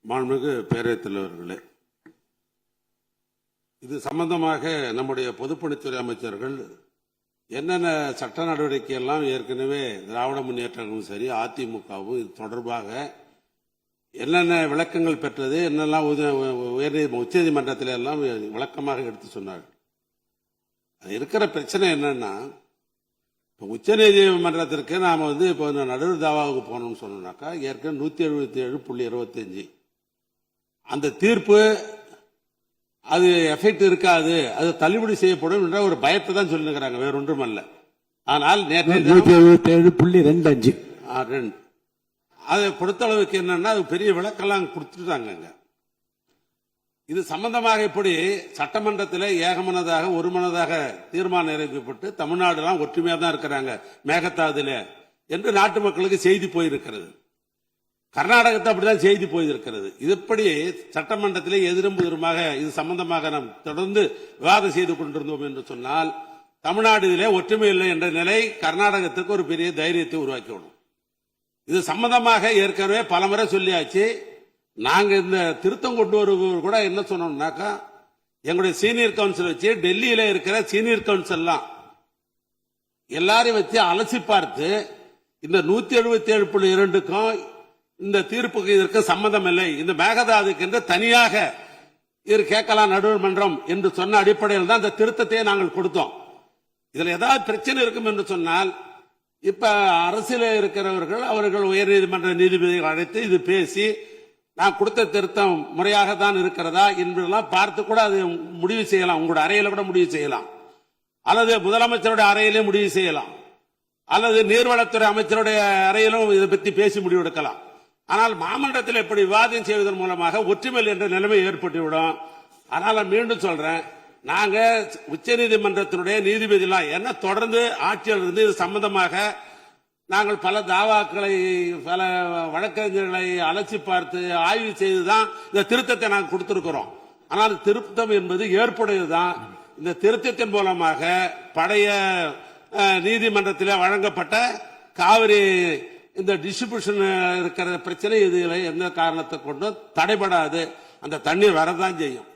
மாண்புமிகு பேரவைத் தலைவர்களே, இது சம்பந்தமாக நம்முடைய பொதுப்பணித்துறை அமைச்சர்கள் என்னென்ன சட்ட நடவடிக்கை எல்லாம் ஏற்கனவே திராவிட முன்னேற்றங்களும் சரி அதிமுகவும் இது தொடர்பாக என்னென்ன விளக்கங்கள் பெற்றது, என்னெல்லாம் உச்சநீதிமன்றத்தில் எல்லாம் விளக்கமாக எடுத்து சொன்னார்கள். அது இருக்கிற பிரச்சனை என்னன்னா, உச்சநீதிமன்றத்திற்கு நாம இப்போ நடுவர் தாவாவுக்கு போனோம்னு சொன்னோம்னாக்கா ஏற்கனவே 177.25 அந்த தீர்ப்பு அது எஃபெக்ட் இருக்காது, அது தள்ளுபடி செய்யப்படும் என்ற ஒரு பயத்தை தான் சொல்லுங்கிறாங்க, வேற ஒன்றும் அல்ல. ஆனால் 177.25 அதை பொறுத்த அளவுக்கு என்னன்னா அது பெரிய விளக்கெல்லாம் கொடுத்துட்டாங்க. இது சம்பந்தமாக இப்படி சட்டமன்றத்தில் ஏகமனதாக ஒருமனதாக தீர்மானம் நிறைவேற்றப்பட்டு தமிழ்நாடுலாம் ஒற்றுமையா தான் இருக்கிறாங்க மேகதாதுல என்று நாட்டு மக்களுக்கு செய்தி போயிருக்கிறது. கர்நாடகத்தை அப்படிதான் செய்தி போயிருக்கிறது. இதுபடி சட்டமன்றத்திலே எதிரும் புதிருமாக இது சம்பந்தமாக நாம் தொடர்ந்து விவாதம் செய்து கொண்டிருந்தோம் என்று சொன்னால் தமிழ்நாடு இதிலே ஒற்றுமை இல்லை என்ற நிலை கர்நாடகத்துக்கு ஒரு பெரிய தைரியத்தை உருவாக்கிவிடும். இது சம்பந்தமாக ஏற்கனவே பலமுறை சொல்லியாச்சு. நாங்க இந்த திருத்தம் கொண்டு வருவது கூட என்ன சொன்னோம்னாக்கா, எங்களுடைய சீனியர் கவுன்சில் வச்சு டெல்லியில இருக்கிற சீனியர் கவுன்சில் எல்லாரையும் வச்சு அலசி பார்த்து இந்த 177.2க்கும் இந்த தீர்ப்புக்கு இதற்கு சம்பந்தம் இல்லை, இந்த மேகதாதுக்கு என்று தனியாக இது கேட்கலாம் நடுவர் மன்றம் என்று சொன்ன அடிப்படையில் தான் இந்த திருத்தத்தை நாங்கள் கொடுத்தோம். இதுல ஏதாவது பிரச்சனை இருக்கும் என்று சொன்னால் இப்ப அரசியல இருக்கிறவர்கள் அவர்கள் உயர்நீதிமன்ற நீதிபதிகள் அழைத்து இது பேசி நான் கொடுத்த திருத்தம் முறையாக தான் இருக்கிறதா என்பதெல்லாம் பார்த்து கூட அது முடிவு செய்யலாம். உங்களுடைய அறையில கூட முடிவு செய்யலாம், அல்லது முதலமைச்சருடைய அறையிலே முடிவு செய்யலாம், அல்லது நீர்வளத்துறை அமைச்சருடைய அறையிலும் இதை பற்றி பேசி முடிவெடுக்கலாம். ஆனால் மாமன்றத்தில் இப்படி விவாதம் செய்வதன் மூலமாக ஒற்றுமை என்ற நிலைமை ஏற்பட்டுவிடும். அதனால மீண்டும் சொல்றேன், நாங்க உச்சநீதிமன்றத்தினுடைய நீதிபதிலாம் என்ன தொடர்ந்து ஆட்சியில் இருந்து இது சம்பந்தமாக நாங்கள் பல தாவாக்களை பல வழக்கறிஞர்களை அலசி பார்த்து ஆய்வு செய்துதான் இந்த திருத்தத்தை நாங்கள் கொடுத்திருக்கிறோம். ஆனால் திருத்தம் என்பது ஏற்புடையதுதான். இந்த திருத்தத்தின் மூலமாக பழைய நீதிமன்றத்தில் வழங்கப்பட்ட காவிரி இந்த டிஸ்ட்ரிபியூஷன் இருக்கிற பிரச்சனை இதுல எந்த காரணத்தை கொண்டும் தடைபடாது, அந்த தண்ணீர் வரதான் செய்யும்.